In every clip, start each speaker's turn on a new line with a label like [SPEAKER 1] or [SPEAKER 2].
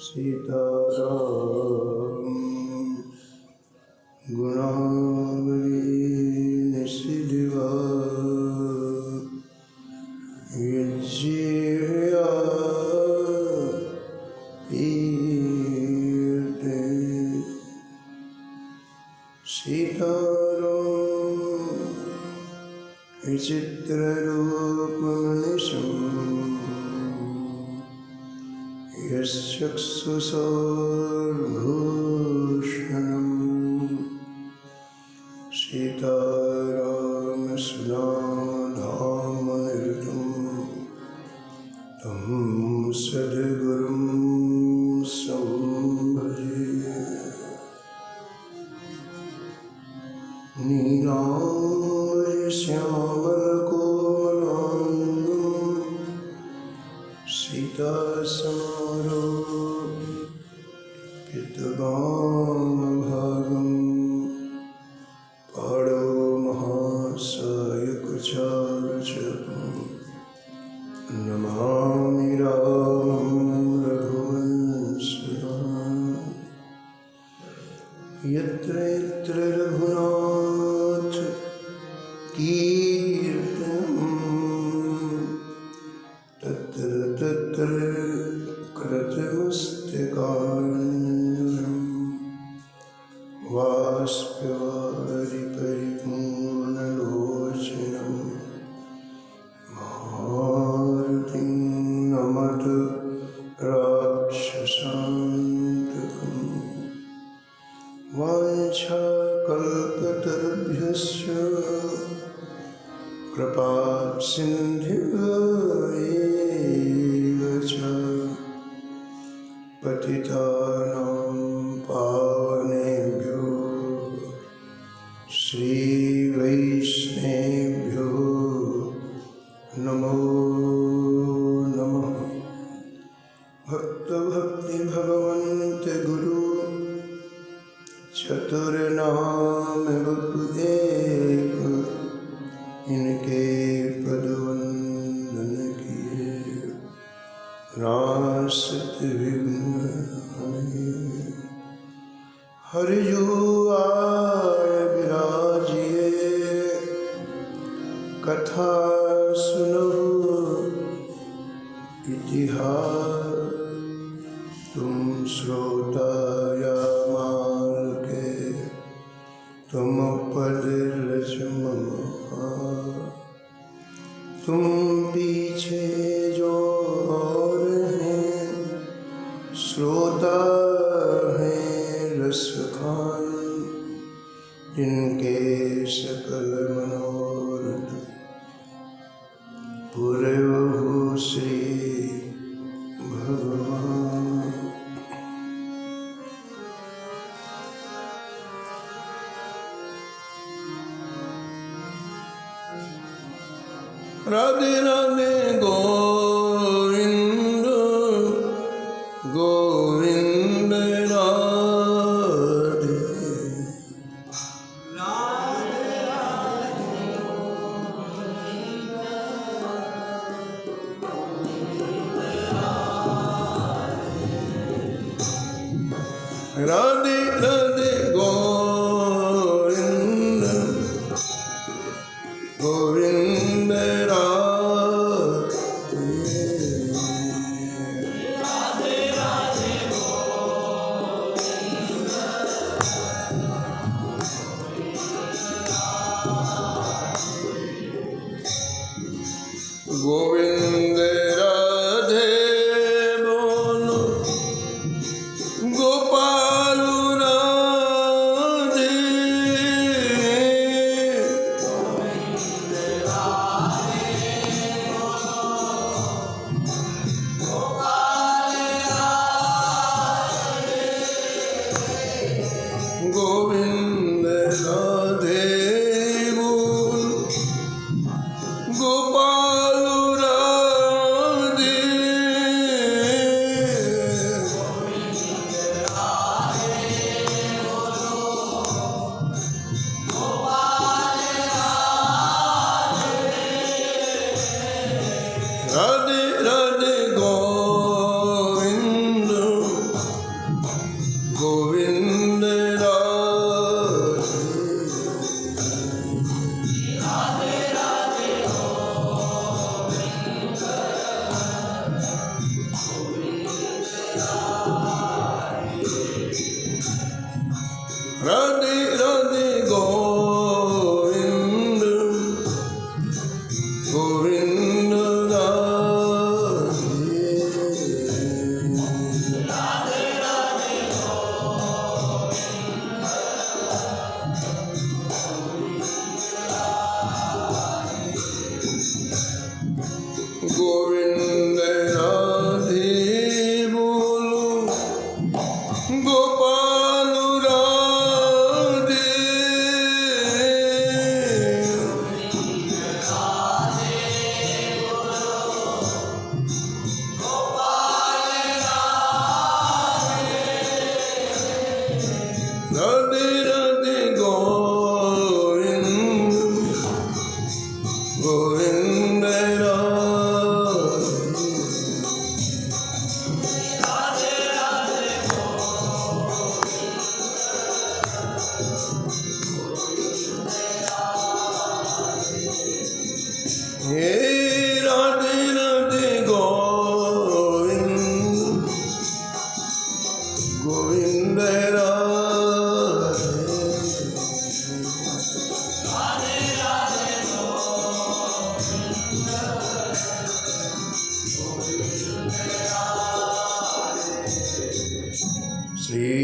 [SPEAKER 1] सीताराम गुणावली निशिदिवा विजया पीते सीताराम विचित्ररूपमनिशम् यश्चक्षुषोर्भूषणम् सीताराम सुनामधामनिरतं तं सद्गुरुं संभजे नीलाम्बरश्यामलकोमलाङ्गं सीतासमारोपितवामभागं पाणो महासायकचारुचकं नमामि रामं रघुवंशनाथं यत्र यत्र रघुनाथ कीर्तनं तत्र तत्र कृतमस्तकाञ्जलिं बाष्पवारि परिपूर्णलोचनं मारुतिं नमत राक्षसान्तकम् वाञ्छाकल्पतरुभ्यश्च कृपासिन्धुभ्येव च पतितानां पावनेभ्यो श्रीवैष्णवेभ्यो नमो नमः। भक्ति भगवन्त गुरु चतुर्नाम एक इनके पदवंदन किए नासत विघ्न हमें। हरिजु आय विराजिए कथा सुनहु इतिहास तुम श्रोता या मान के तुम पद रचमहा तुम पीछे जो और हैं श्रोता हैं रसखान जिनके सकल मनोरथ पूरे हो श्री भगवान। राधे राधे गोविंद गोविंद राधे राधे राधे गोविंद गोविंद गोविंद राधे बोलो गोपाल राधे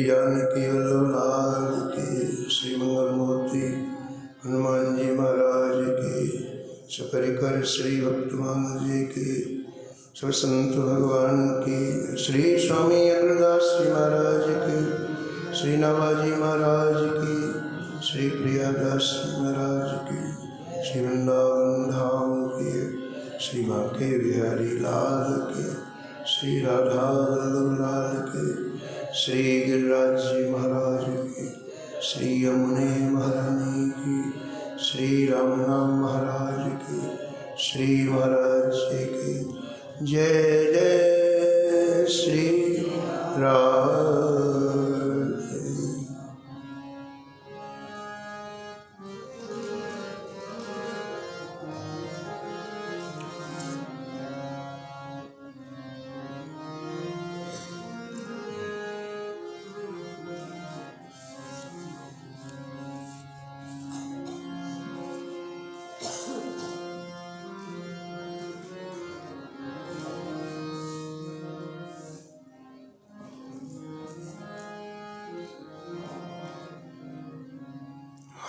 [SPEAKER 1] जानकी वल्लभ लाल की, श्री मंगल मूर्ति हनुमान जी महाराज की, सपरिकर श्री भक्तमान जी की, सब संत भगवान की, श्री स्वामी अग्रदास जी महाराज की, श्री नवाजी महाराज की, श्री प्रियादास जी महाराज की, श्री वृंदावन धाम की, श्री बांके बिहारी लाल की, श्री राधा वल्लभ लाल की, श्री गिरिराज जी महाराज की, श्री यमुने महारानी की, श्री राम राम महाराज की, श्री महाराज जी की जय जय श्री राम।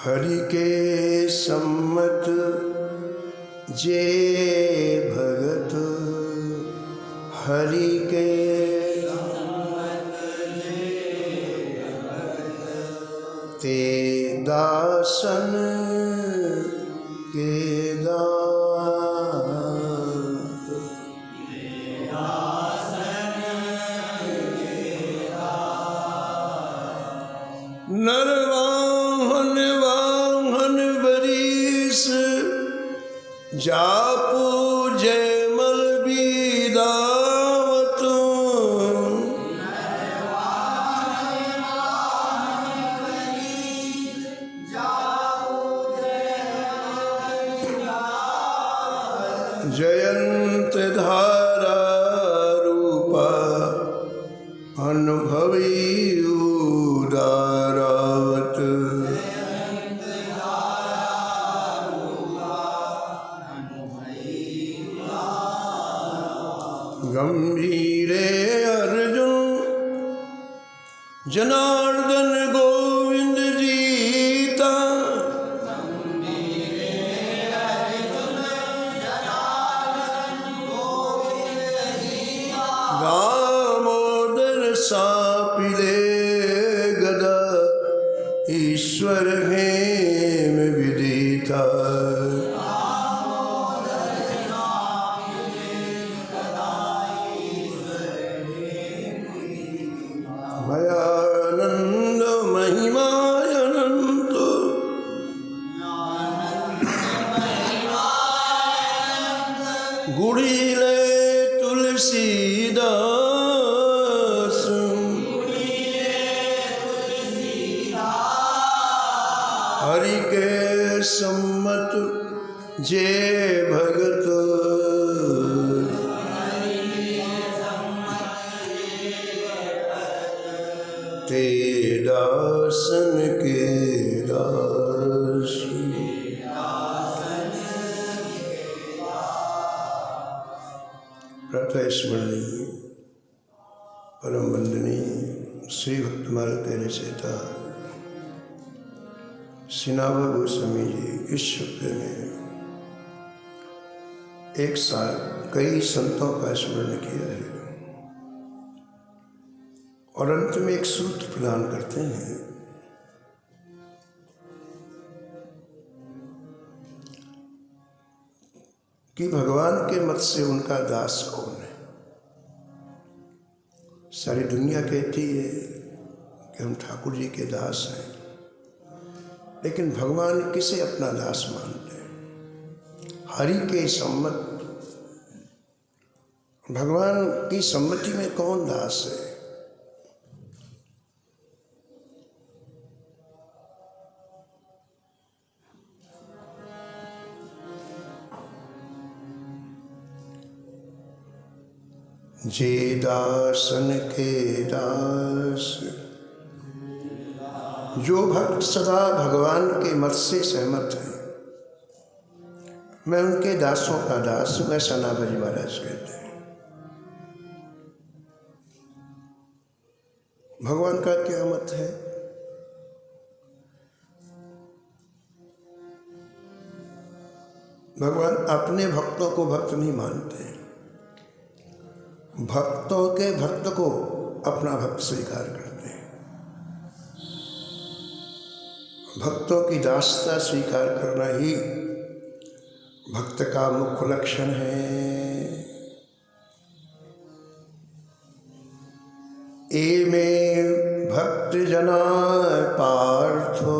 [SPEAKER 1] हरि के सम्मत जे भगत, हरि के ते दासन के जापू जयमल बीदावत, जयंत धारा रूपा अनुभवी उदारावत, गंभीरे अर्जुन जनार्दन गोविंद जीता, दामोदर सापिले गदा ईश्वर हेम विदिता, भयानंद महिमानंद गुड़ीले तुलसीदास, हरि के सम्मत जे भगत, ते दासन के दास। प्रातः स्मरणीय परम वंदनीय श्री भक्तमाल तेरे चेता सिनावा गोस्वामी जी इस शब्द में एक साथ कई संतों का स्मरण किया है और अंत में एक सूत्र प्रदान करते हैं कि भगवान के मत से उनका दास कौन है। सारी दुनिया कहती है कि हम ठाकुर जी के दास हैं, लेकिन भगवान किसे अपना दास मानते हैं? हरि के सम्मत, भगवान की सम्मति में कौन दास है? जे दासन के दास, जो भक्त सदा भगवान के मत से सहमत है, मैं उनके दासों का दास हूँ, ऐसा नाभाजी महाराज कहते हैं। भगवान का क्या मत है? भगवान अपने भक्तों को भक्त नहीं मानते, भक्तों के भक्त को अपना भक्त स्वीकार करते हैं। भक्तों की दासता स्वीकार करना ही भक्त का मुख्य लक्षण है। एमे भक्त जना पार्थो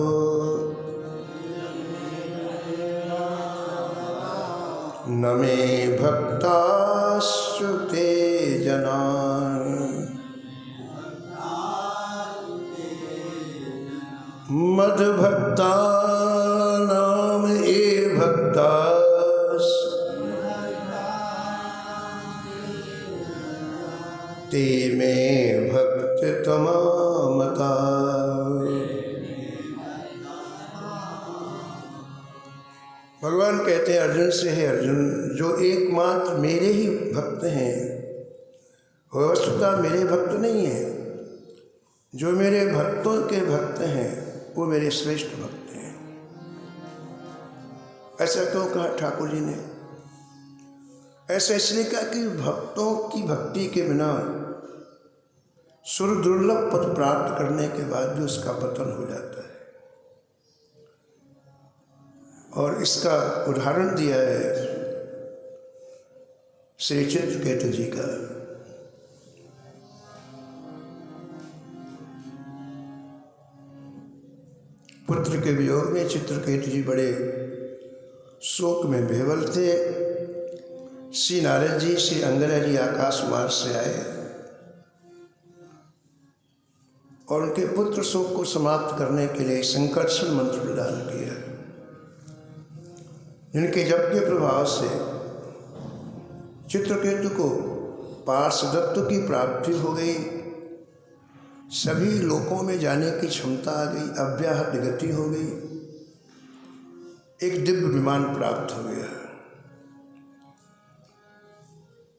[SPEAKER 1] न मे भक्तास्तु ते जना। मद भक्ता नाम ये भक्तास ते में भक्त तमामता। भगवान कहते हैं अर्जुन से, है अर्जुन, जो एकमात्र मेरे ही भक्त हैं वह वस्तुतः मेरे भक्त नहीं है। जो मेरे भक्तों के भक्त हैं वो मेरे श्रेष्ठ भक्त हैं। ऐसा क्यों कहा ठाकुर जी ने? ऐसा इसलिए कहा कि भक्तों की भक्ति के बिना सुर दुर्लभ पद प्राप्त करने के बाद भी उसका पतन हो जाता है। और इसका उदाहरण दिया है श्री चित्रकेतु जी का। पुत्र के वियोग में चित्रकेतु जी बड़े शोक में विह्वल थे। श्री नारद जी, श्री अंगद जी आकाश मार्ग से आए और उनके पुत्र शोक को समाप्त करने के लिए संकर्षण मंत्र प्रदान किया, जिनके जप के प्रभाव से चित्रकेतु को पार्षदत्व की प्राप्ति हो गई। सभी लोकों में जाने की क्षमता आ गई, अव्याहत गति हो गई, एक दिव्य विमान प्राप्त हो गया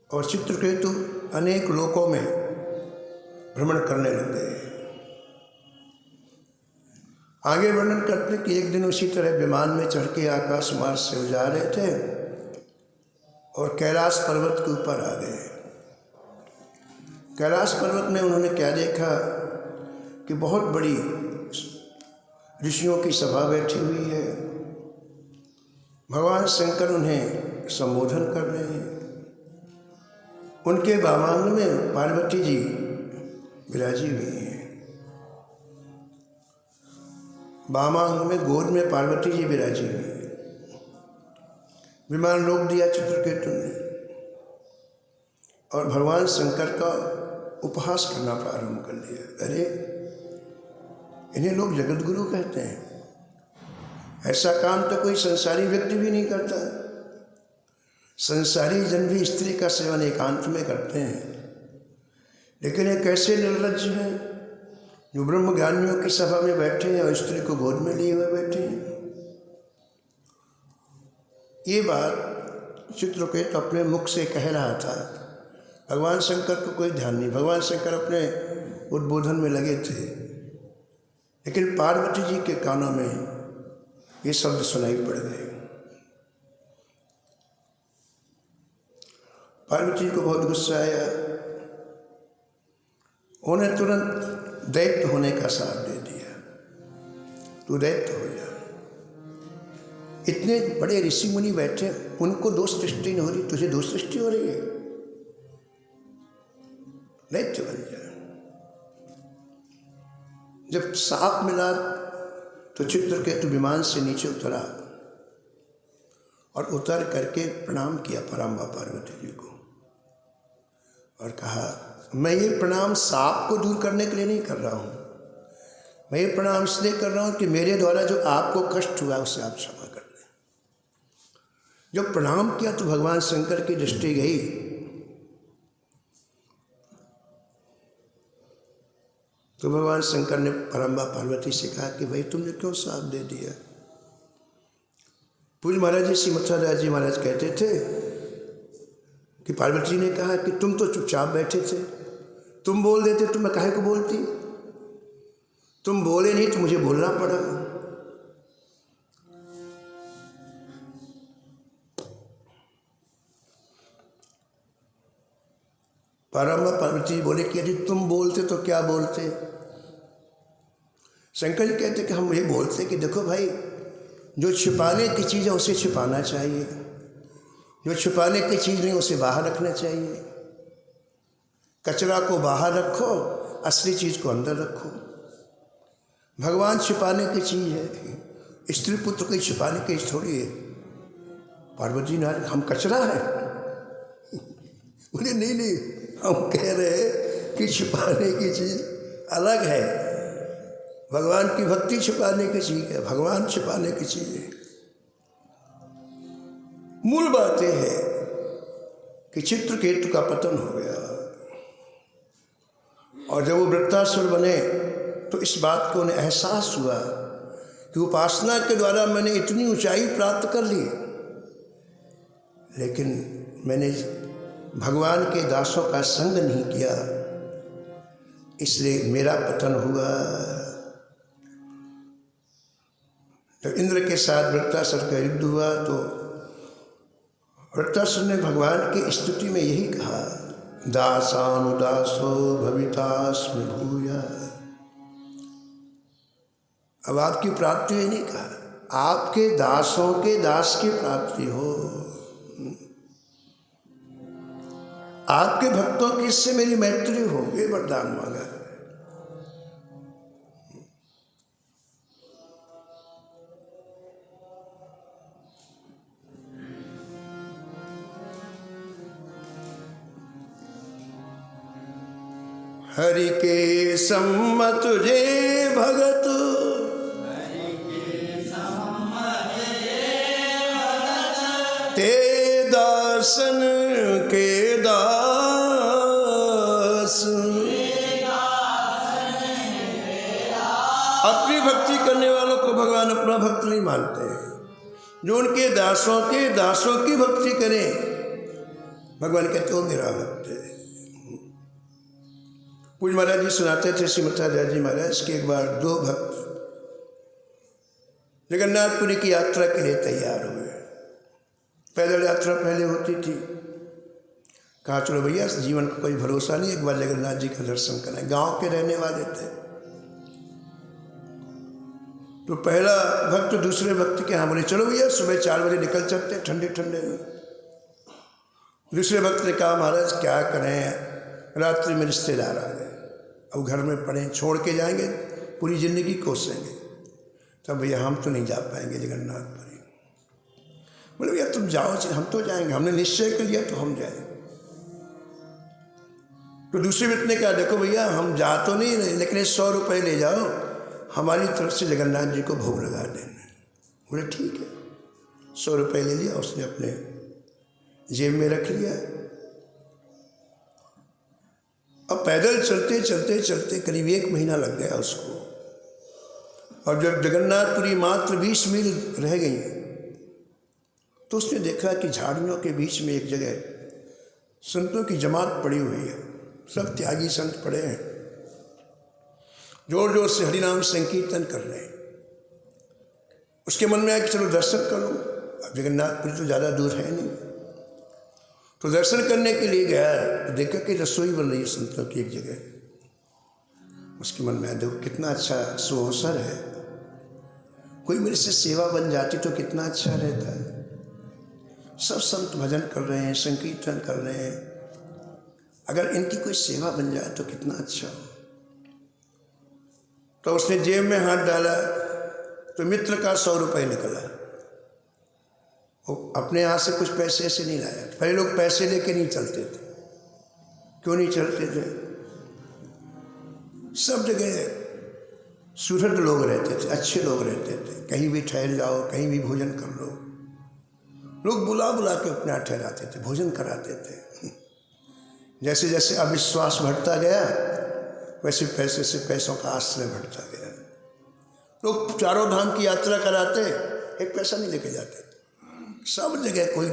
[SPEAKER 1] और चित्रकेतु अनेक लोकों में भ्रमण करने लग गए। आगे वर्णन करते कि एक दिन उसी तरह विमान में चढ़ के आकाश मार्ग से जा रहे थे और कैलाश पर्वत के ऊपर आ गए। कैलाश पर्वत में उन्होंने क्या देखा कि बहुत बड़ी ऋषियों की सभा बैठी हुई है। भगवान शंकर उन्हें संबोधन कर रहे हैं। उनके वामांग में पार्वती जी विराजी हुई हैं। वामांग में गोद में पार्वती जी विराजी हुई हैं। विमान रोक दिया चित्रकेतु ने और भगवान शंकर का उपहास करना प्रारंभ कर दिया। अरे, इन्हें लोग जगत गुरु कहते हैं। ऐसा काम तो कोई संसारी व्यक्ति भी नहीं करता। संसारी जन भी स्त्री का सेवन एकांत में करते हैं, लेकिन ये कैसे निर्लज्ज हैं जो ब्रह्म ज्ञानियों की सभा में बैठे हैं और स्त्री को गोद में लिए हुए बैठे हैं। ये बात चित्रकेतु अपने मुख से कह रहा था। भगवान शंकर को कोई ध्यान नहीं। भगवान शंकर अपने उद्बोधन में लगे थे, लेकिन पार्वती जी के कानों में ये शब्द सुनाई पड़ गए। पार्वती जी को बहुत गुस्सा आया। उन्हें तुरंत दैत्य होने का साथ दे दिया। तू दैत्य हो जा। इतने बड़े ऋषि मुनि बैठे, उनको दोष सृष्टि नहीं हो रही, तुझे दोष सृष्टि हो रही है। दैत्य बन जा। जब साप मिला तो चित्रकेतु विमान से नीचे उतरा और उतर करके प्रणाम किया पराम्बा पार्वती जी को और कहा, मैं ये प्रणाम सांप को दूर करने के लिए नहीं कर रहा हूँ। मैं ये प्रणाम इसलिए कर रहा हूँ कि मेरे द्वारा जो आपको कष्ट हुआ उसे आप क्षमा कर दें। जब प्रणाम किया तो भगवान शंकर की दृष्टि गई। तो भगवान शंकर ने पराम्बा पार्वती से कहा कि भाई तुमने क्यों साथ दे दिया। पूज्य महाराज जी श्री मथुरादास जी महाराज कहते थे कि पार्वती जी ने कहा कि तुम तो चुपचाप बैठे थे, तुम बोल देते तो मैं काहे को बोलती। तुम बोले नहीं तो मुझे बोलना पड़ा। पार्वती बोले कि यदि तुम बोलते तो क्या बोलते। शंकर जी कहते कि हम ये बोलते कि देखो भाई, जो छुपाने की चीज़ है उसे छुपाना चाहिए, जो छुपाने की चीज़ नहीं उसे बाहर रखना चाहिए। कचरा को बाहर रखो, असली चीज़ को अंदर रखो। भगवान छुपाने की चीज़ है, स्त्री पुत्र को छुपाने की थोड़ी है। पार्वती ने हम कचरा है? बोले नहीं नहीं, हम कह रहे हैं कि छुपाने की चीज़ अलग है। भगवान की भक्ति छुपाने की चीज़ है, भगवान छुपाने की चीज़ है। मूल बात यह है कि चित्रकेतु का पतन हो गया और जब वो वृत्तासुर बने तो इस बात को उन्हें एहसास हुआ कि उपासना के द्वारा मैंने इतनी ऊंचाई प्राप्त कर ली, लेकिन मैंने भगवान के दासों का संग नहीं किया, इसलिए मेरा पतन हुआ। जब इंद्र के साथ वृत्तासुर का युद्ध हुआ तो वृत्तासुर ने भगवान की स्तुति में यही कहा, दासानुदासो भवितास्मि भूया। अब आपकी प्राप्ति है नहीं कहा, आपके दासों के दास की प्राप्ति हो। आपके भक्तों की इससे मेरी मैत्री हो, ये वरदान मांगा। हरि के सम्मत जे भगत, ते दर्शन के दास। अपनी भक्ति करने वालों को भगवान अपना भक्त नहीं मानते हैं। जो उनके दासों के दासों की भक्ति करें, भगवान कहते हो मेरा भक्त है। पूज्य महाराज जी सुनाते थे, श्रीमती आचार्य जी महाराज के एक बार दो भक्त जगन्नाथपुरी की यात्रा के लिए तैयार हुए। पैदल यात्रा पहले होती थी, कहा चलो भैया जीवन का कोई भरोसा नहीं, एक बार जगन्नाथ जी का दर्शन करें। गांव के रहने वाले थे। तो पहला भक्त दूसरे भक्त के यहाँ बोले चलो भैया सुबह 4 बजे निकल चलते ठंडे ठंडे में। दूसरे भक्त ने कहा महाराज क्या करें, रात्रि में रिश्तेदार आ गए, अब घर में पड़े, छोड़ के जाएंगे पूरी जिंदगी कोसेंगे। तब भैया हम तो नहीं जा पाएंगे जगन्नाथपुरी। बोले भैया तुम जाओ, हम तो जाएंगे, हमने निश्चय कर लिया तो हम जाएंगे। तो दूसरे मित्र ने कहा देखो भैया हम जा तो नहीं रहे, लेकिन 100 रुपये ले जाओ, हमारी तरफ से जगन्नाथ जी को भोग लगा देना। बोले ठीक है। 100 रुपये ले लिया उसने, अपने जेब में रख लिया। अब पैदल चलते चलते चलते करीब 1 महीना लग गया उसको। और जब जगन्नाथपुरी मात्र 20 मील रह गई तो उसने देखा कि झाड़ियों के बीच में एक जगह संतों की जमात पड़ी हुई है, सब त्यागी संत पड़े हैं, जोर जोर से हरिनाम संकीर्तन कर रहे हैं। उसके मन में आया कि चलो दर्शन करो, अब जगन्नाथपुरी तो ज़्यादा दूर है नहीं। तो दर्शन करने के लिए गया, तो देखा कि रसोई बन रही है संतों की एक जगह। उसके मन में आया देखो कितना अच्छा सुअवसर है, कोई मेरे से सेवा बन जाती तो कितना अच्छा रहता है। सब संत भजन कर रहे हैं, संकीर्तन कर रहे हैं, अगर इनकी कोई सेवा बन जाए तो कितना अच्छा हो। तो उसने जेब में हाथ डाला तो मित्र का 100 रुपये निकला। वो अपने यहाँ से कुछ पैसे ऐसे नहीं लाया। पहले लोग पैसे लेके नहीं चलते थे। क्यों नहीं चलते थे? सब जगह सुहृद लोग रहते थे, अच्छे लोग रहते थे, कहीं भी ठहर जाओ, कहीं भी भोजन कर लो। लोग बुला बुला के अपने यहाँ ठहराते थे, भोजन कराते थे। जैसे जैसे अविश्वास बढ़ता गया वैसे पैसे से पैसों का आश्रय बढ़ता गया। लोग चारों धाम की यात्रा कराते, एक पैसा नहीं लेके जाते थे। सब जगह कोई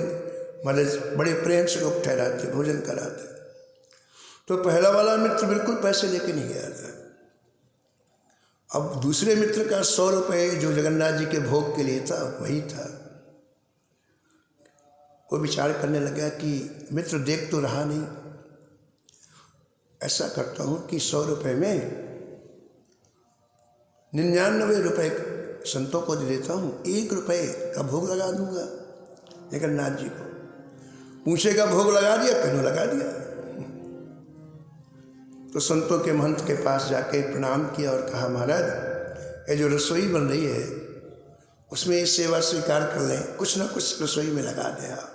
[SPEAKER 1] मतलब बड़े प्रेम से लोग ठहराते, भोजन कराते। तो पहला वाला मित्र बिल्कुल पैसे लेके नहीं गया था। अब दूसरे मित्र का 100 रुपये जो जगन्नाथ जी के भोग के लिए था वही था। वो विचार करने लगा कि मित्र देख तो रहा नहीं, ऐसा करता हूँ कि 100 रुपये में 99 रुपये संतों को दे देता हूँ, 1 रुपये का भोग लगा दूंगा जगन्नाथ जी को। पूछे का भोग लगा दिया, क्यों लगा दिया। तो संतों के महंत के पास जाके प्रणाम किया और कहा, महाराज ये जो रसोई बन रही है उसमें ये सेवा स्वीकार कर लें, कुछ ना कुछ रसोई में लगा दें आप।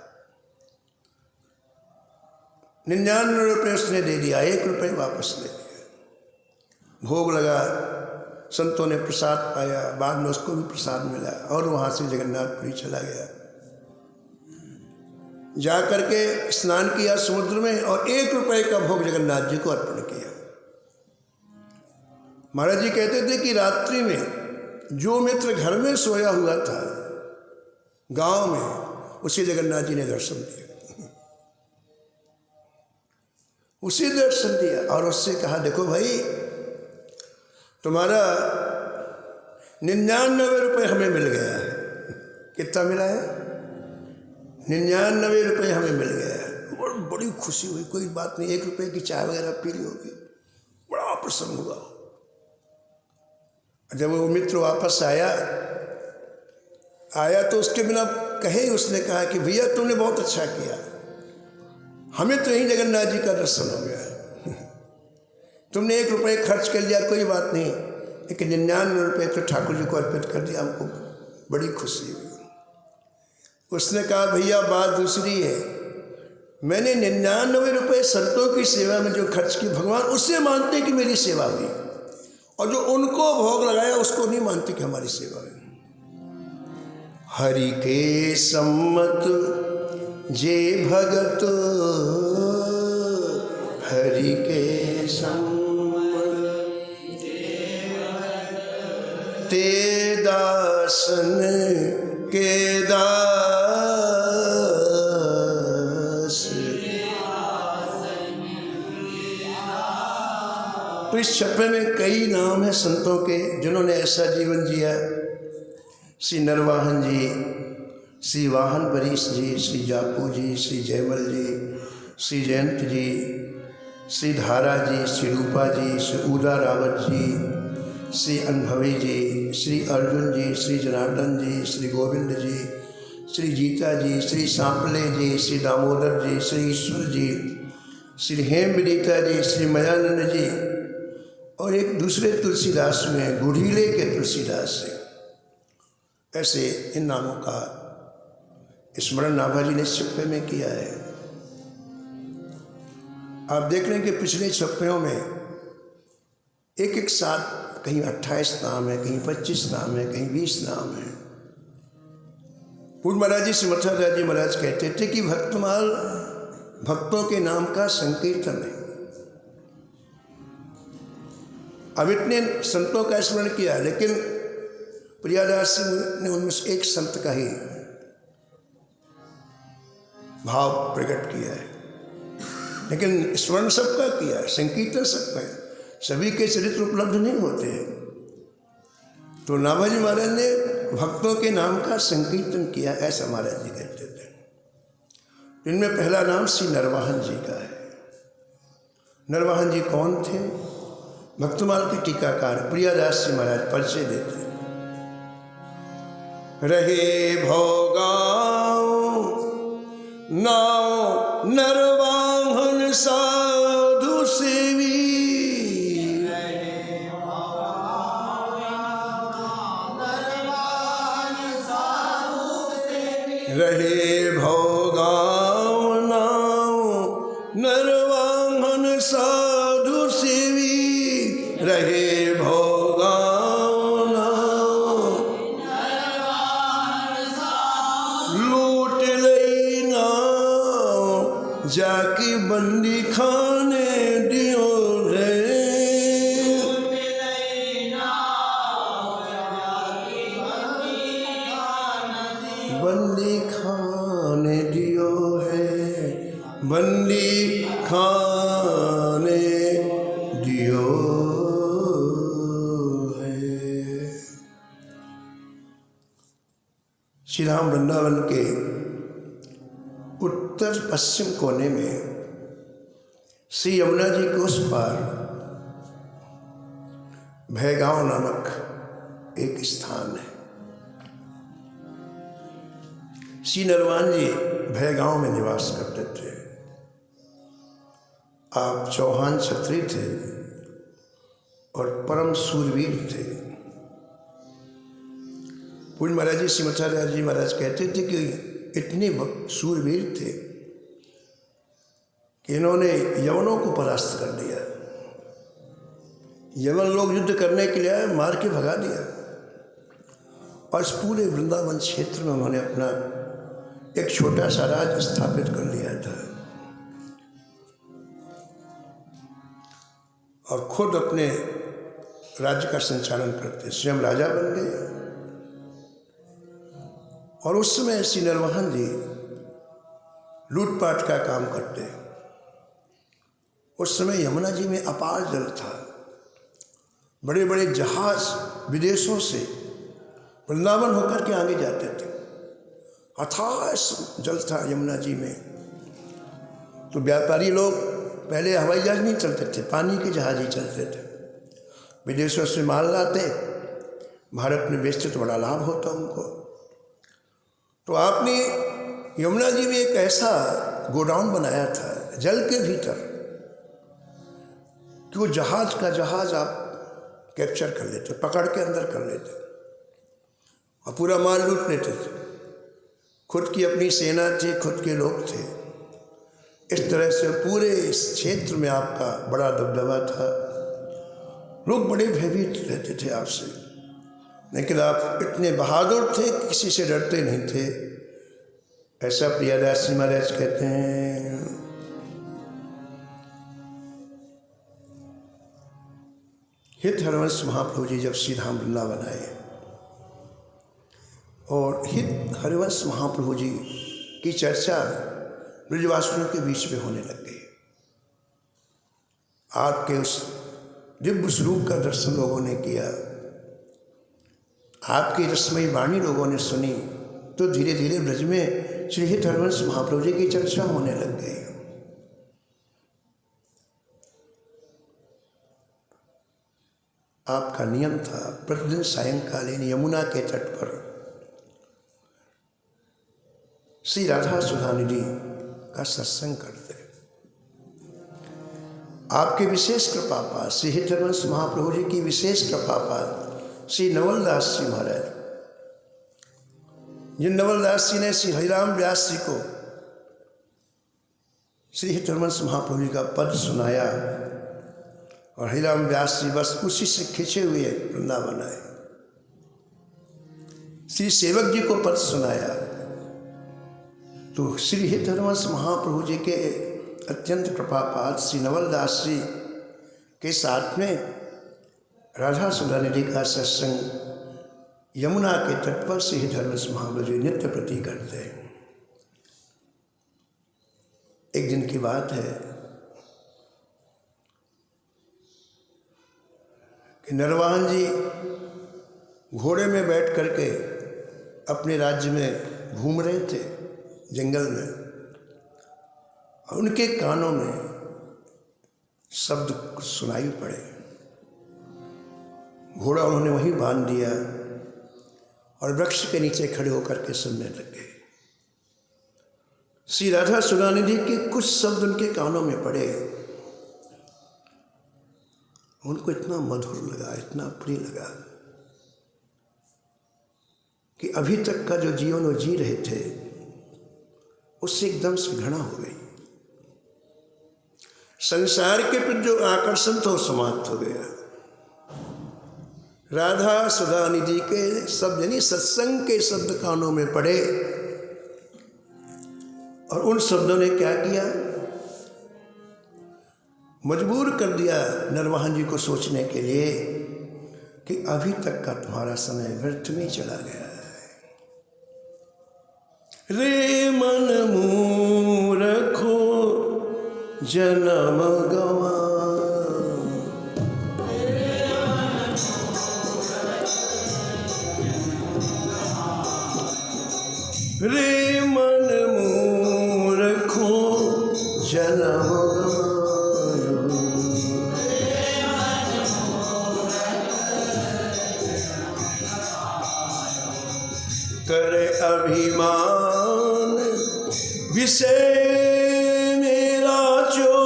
[SPEAKER 1] 99 रुपये उसने दे दिया, 1 रुपये वापस ले लिया। भोग लगा, संतों ने प्रसाद पाया, बाद में उसको भी प्रसाद मिला और वहाँ से जगन्नाथपुरी चला गया। जा करके स्नान किया समुद्र में और 1 रुपये का भोग जगन्नाथ जी को अर्पण किया। महाराज जी कहते थे कि रात्रि में जो मित्र घर में सोया हुआ था गांव में, उसे जगन्नाथ जी ने दर्शन दिया, उसे दर्शन दिया और उससे कहा, देखो भाई तुम्हारा 99 रुपये हमें मिल गया है। कितना मिला है? 99 रुपये हमें मिल गया है। और बड़ी खुशी हुई, कोई बात नहीं, 1 रुपये की चाय वगैरह पी ली होगी, बड़ा प्रसन्न हुआ। जब वो मित्र वापस आया तो उसके बिना कहे उसने कहा कि भैया तुमने बहुत अच्छा किया, हमें तो यहीं जगन्नाथ जी का दर्शन हो गया। तुमने 1 रुपये खर्च कर लिया, कोई बात नहीं, लेकिन 99 रुपये तो ठाकुर जी को अर्पित कर दिया, हमको बड़ी खुशी हुई। उसने कहा, भैया बात दूसरी है, मैंने 99 रुपये संतों की सेवा में जो खर्च की, भगवान उससे मानते कि मेरी सेवा हुई, और जो उनको भोग लगाया उसको नहीं मानते कि हमारी सेवा हुई। हरि के सम्मत जे भगत, हरि के सम्मत ते दासन के दास। तो इस छप्पे में कई नाम हैं संतों के जिन्होंने ऐसा जीवन जिया। श्री नरवाहन जी, श्री वाहन बरीश जी, श्री जापू जी, श्री जयमल जी, श्री जयंत जी, श्री धारा जी, श्री रूपा जी, श्री उदा रावत जी, श्री अनुभवी जी, श्री अर्जुन जी, श्री जनार्दन जी, श्री गोविंद जी, श्री जीता जी, श्री सांपले जी, श्री दामोदर जी, श्री ईश्वर जी, श्री हेम विनीता जी, श्री मयानंद जी, और एक दूसरे तुलसीदास में गुढ़ीले के तुलसीदास से। ऐसे इन नामों का स्मरण नाभाजी ने छप्पे में किया है। आप देख रहे हैं कि पिछले छप्पयों में एक साथ कहीं 28 नाम है, कहीं 25 नाम है, कहीं 20 नाम है। पूज्य महाराज जी सिमर्थादास जी महाराज कहते थे कि भक्तमाल भक्तों के नाम का संकीर्तन है। अब इतने संतों का स्मरण किया, लेकिन प्रियादास ने उनमें से एक संत का ही भाव प्रकट किया है, लेकिन स्मरण सबका किया है, संकीर्तन सबका है। सभी के चरित्र उपलब्ध नहीं होते हैं। तो नाभाजी महाराज ने भक्तों के नाम का संकीर्तन किया, ऐसा महाराज जी कहते थे। इनमें पहला नाम श्री नरवाहन जी का है। नरवाहन जी कौन थे? भक्तमाल के टीकाकार प्रियादास जी महाराज परिचय देते। रहे भोगाओ नाव नरवाहन साधु सेवी, रहे भोगाओ नाव नरवाहन साधु सेवी, रहे भोगाओ नाव लूट लई नाव जाके बंदी खाने दियो रे, बंदी खाने दियो है, बंदी खाने दियो है। श्री राम वृंदावन के उत्तर पश्चिम कोने में श्री यमुना जी के उस पार भैगांव नामक एक स्थान है। श्री नरवान जी भैगांव में निवास करते थे। आप चौहान क्षत्रिय थे और परम सूरवीर थे। पूज्य महाराज जी श्रीमथाचार्य जी महाराज कहते थे कि इतने सूरवीर थे कि इन्होंने यवनों को परास्त कर दिया। यवन लोग युद्ध करने के लिए आए, मार के भगा दिया और इस पूरे वृंदावन क्षेत्र में उन्होंने अपना एक छोटा सा राज स्थापित कर लिया था और खुद अपने राज्य का संचालन करते, स्वयं राजा बन गए। और उस समय श्री नरवाहन जी लूटपाट का काम करते। उस समय यमुना जी में अपार जल था। बड़े बड़े जहाज विदेशों से वृंदावन होकर के आगे जाते थे। अथाह जल था यमुना जी में। तो व्यापारी लोग पहले हवाई जहाज नहीं चलते थे, पानी के जहाज ही चलते थे। विदेशों से माल लाते, भारत में बेचते तो बड़ा लाभ होता उनको। तो आपने यमुना जी में एक ऐसा गोडाउन बनाया था जल के भीतर कि वो जहाज का जहाज आप कैप्चर कर लेते, पकड़ के अंदर कर लेते और पूरा माल लूट लेते थे। खुद की अपनी सेना थी, खुद के लोग थे। इस तरह से पूरे इस क्षेत्र में आपका बड़ा दबदबा था। लोग बड़े भयभीत रहते थे आपसे, लेकिन आप इतने बहादुर थे, किसी से डरते नहीं थे। ऐसा प्रियादास जी महाराज कहते हैं, हित हरिवंश महाप्रभु जी जब श्री राम वृंदावन आए और हित हरिवंश महाप्रभु जी की चर्चा ब्रजवासियों के बीच में होने लग गई। आपके उस दिव्य स्वरूप का दर्शन लोगों ने किया, आपकी रसमयी वाणी लोगों ने सुनी, तो धीरे धीरे ब्रज में श्री हित हरिवंश महाप्रभु जी की चर्चा होने लग गई। आपका नियम था प्रतिदिन सायंकालीन यमुना के तट पर श्री राधा सुधा निधि का सत्संग करते। आपके विशेष कृपा पास श्री हित हरिवंश महाप्रभु जी की विशेष कृपा पास श्री नवलदास जी महाराज, जिन नवलदास जी ने श्री हरिराम व्यास जी को श्री हित हरिवंश महाप्रभु जी का पद सुनाया और हरिराम व्यास जी बस उसी से खिंचे हुए वृंदावन आए। श्री सेवक जी को पद सुनाया तो श्री हित हरिवंश महाप्रभु जी के अत्यंत कृपापात श्री नवलदास जी के साथ में राधा सुधा निधि का सत्संग यमुना के तट पर श्री हित हरिवंश महाप्रभु जी नित्य प्रति करते हैं। एक दिन की बात है कि नरवाहन जी घोड़े में बैठ करके अपने राज्य में घूम रहे थे जंगल में, और उनके कानों में शब्द सुनाई पड़े। घोड़ा उन्होंने वहीं बांध दिया और वृक्ष के नीचे खड़े होकर के सुनने लग गए। श्री राधा सुधा निधि के कुछ शब्द उनके कानों में पड़े। उनको इतना मधुर लगा, इतना प्रिय लगा कि अभी तक का जो जीवन वो जी रहे थे उससे एकदम से घृणा हो गई। संसार के प्रति जो आकर्षण तो समाप्त हो गया। राधा सुधा निधि के शब्द यानी सत्संग के शब्द कानों में पड़े और उन शब्दों ने क्या किया, मजबूर कर दिया नरवाहन जी को सोचने के लिए कि अभी तक का तुम्हारा समय व्यर्थ में चला गया है। रे मन मूर्खो जन्म गवा, रे मन मूर्खो जन्म करे अभिमान विषय मेरा जो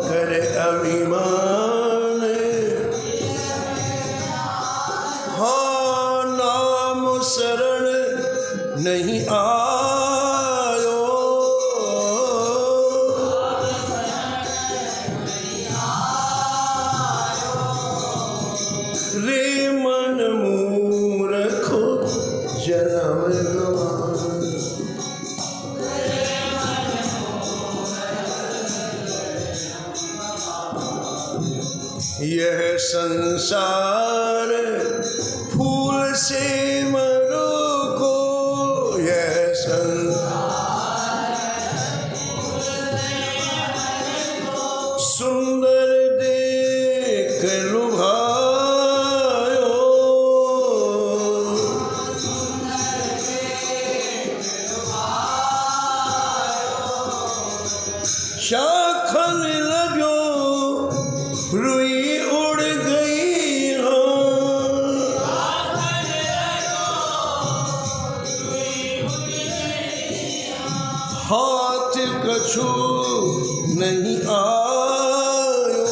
[SPEAKER 1] करे अभिमान। हाँ नाम शरण नहीं आयो रे मन मूर्खो जन्म यह संसार फूल से मरो को यह संसार सुंदर देख लुभायो शाखन लगो रुई उड़ गई हाथ कछु नहीं आयो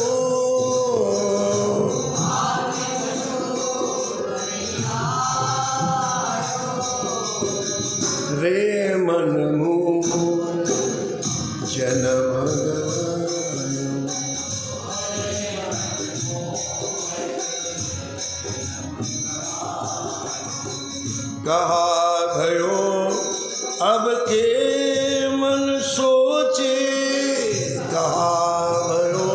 [SPEAKER 1] रे मन मूर्ख जन्म कहा भयो अब के मन सोचे कहा भयो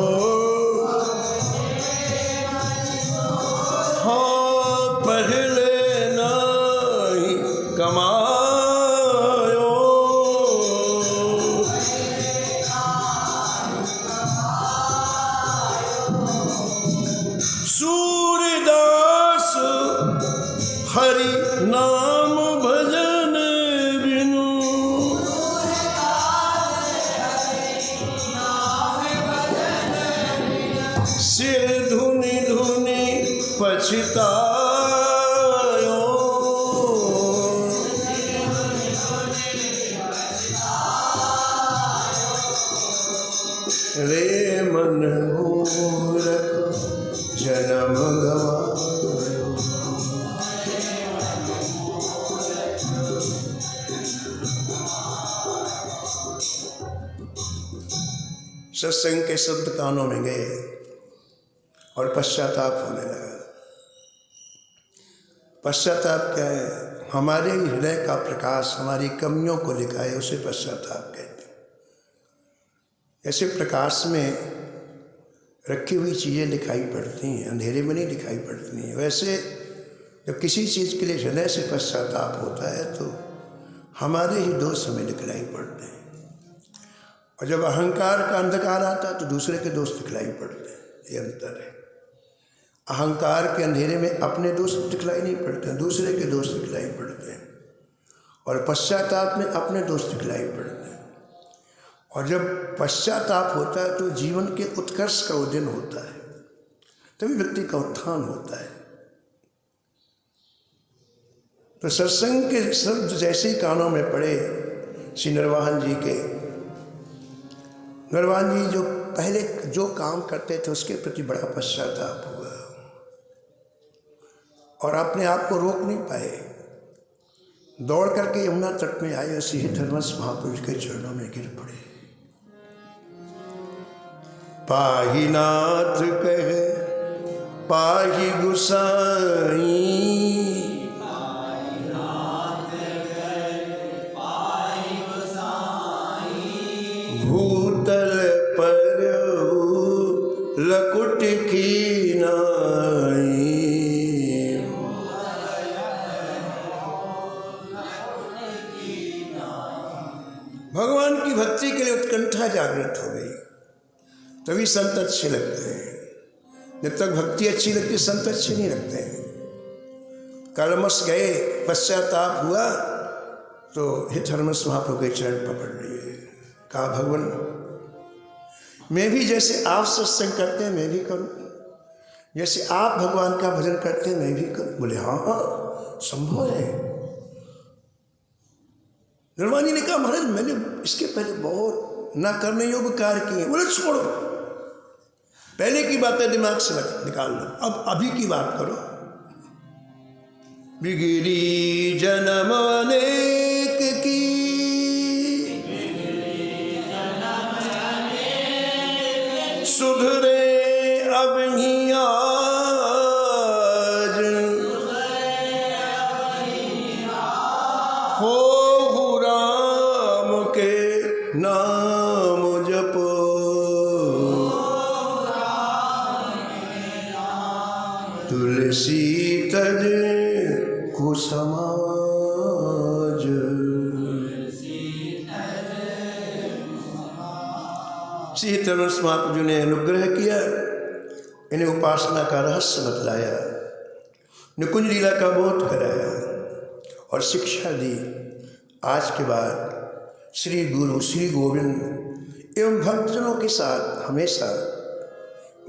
[SPEAKER 1] हाँ पहले नहीं कमायो सूरदास हरि नाम भजन बिनु सिर धुनि धुनि पछतायो रे मन मूर्ख जन्म गवायो। सत्संग के शब्द कानों में गए और पश्चाताप होने लगा। पश्चाताप क्या है? हमारे हृदय का प्रकाश हमारी कमियों को दिखाए उसे पश्चाताप कहते हैं। ऐसे प्रकाश में रखी हुई चीज़ें दिखाई पड़ती हैं, अंधेरे में नहीं दिखाई पड़ती हैं। वैसे जब किसी चीज़ के लिए हृदय से पश्चाताप होता है तो हमारे ही दोष हमें दिखलाई पड़ते हैं, और जब अहंकार का अंधकार आता है तो दूसरे के दोष दिखलाई पड़ते हैं। ये अंतर है। अहंकार के अंधेरे में अपने दोष दिखलाई नहीं पड़ते हैं, दूसरे के दोष दिखलाई पड़ते हैं, और पश्चाताप में अपने दोष दिखलाई पड़ते हैं। और जब पश्चाताप होता है तो जीवन के उत्कर्ष का उदय होता है, तभी व्यक्ति का उत्थान होता है। तो सत्संग के शब्द जैसे ही कानों में पड़े श्री नरवाहन जी के, नरवाहन जी जो पहले जो काम करते थे उसके प्रति बड़ा पश्चाताप हुआ और अपने आप को रोक नहीं पाए। दौड़ करके यमुना तट में आए, ऐसे ही धर्मस महापुरुष के चरणों में गिर पड़े। पाही नाथ कहे पाही गुसाई, भूतल पर लकुट की नाई। भगवान की भक्ति के लिए उत्कंठा जागृत हो गई, तभी संत अच्छे लगते हैं। जब तक भक्ति अच्छी लगती संत अच्छे नहीं लगते हैं। कर्मश गए, पश्चाताप हुआ तो हे धर्मस महाप्रभु के चरण पकड़ लिए, कहा भगवान मैं भी जैसे आप सत्संग करते हैं मैं भी करूं, जैसे आप भगवान का भजन करते हैं मैं भी करूं। बोले हाँ हाँ संभव है। निर्वाणी ने कहा महाराज मैंने इसके पहले बहुत ना करने योग्य कार्य किए। बोले छोड़ो, पहले की बातें दिमाग से निकाल लो, अब अभी की बात करो। बिगड़ी जन्म अनेक की, सुधरे अब ही आज, हो राम के नाम जपो, तुलसी तज को समाज। श्री धर्मस महाप्रभु ने अनुग्रह किया, इन्हें उपासना का रहस्य बतलाया, निकुंज लीला का बोध कराया और शिक्षा दी। आज के बाद श्री गुरु श्री गोविंद एवं भक्तजनों के साथ हमेशा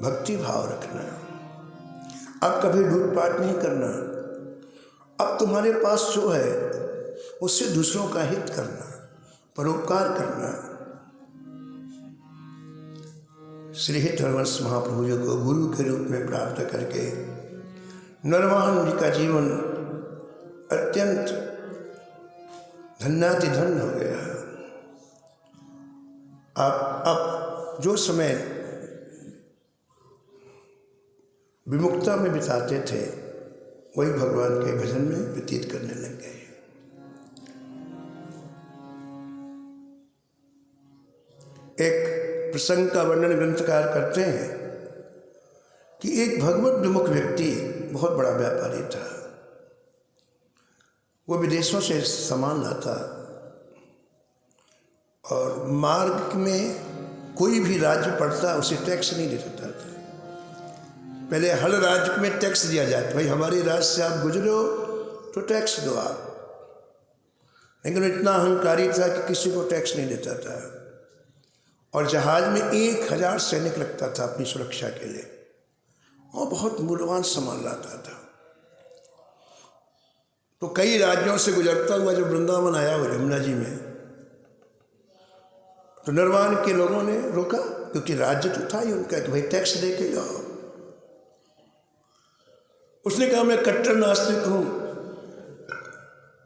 [SPEAKER 1] भक्ति भाव रखना। अब कभी लूटपाट नहीं करना। अब तुम्हारे पास जो है उससे दूसरों का हित करना, परोपकार करना। श्री धर्मस महाप्रभु जी को गुरु के रूप में प्राप्त करके नरवाहन जी का जीवन अत्यंत धन्यातिधन्य हो गया। अब जो समय विमुक्ता में बिताते थे वही भगवान के भजन में व्यतीत करने लग गए। एक प्रसंग का वर्णन ग्रंथकार करते हैं कि एक भगवत विमुख व्यक्ति बहुत बड़ा व्यापारी था। वो विदेशों से सामान लाता और मार्ग में कोई भी राज्य पड़ता उसे टैक्स नहीं देता था। पहले हर राज्य में टैक्स दिया जाता, भाई हमारे राज्य से आप गुजरे हो तो टैक्स दो आप। लेकिन इतना अहंकारी था कि किसी को टैक्स नहीं देता था। और जहाज में 1000 सैनिक लगता था अपनी सुरक्षा के लिए, और बहुत मूल्यवान सामान लाता था। तो कई राज्यों से गुजरता हुआ जब वृंदावन आया वो यमुना जी में, तो नरवान के लोगों ने रोका, क्योंकि राज्य तो था ही उनका कि भाई टैक्स दे के जाओ। उसने कहा मैं कट्टर नास्तिक हूँ,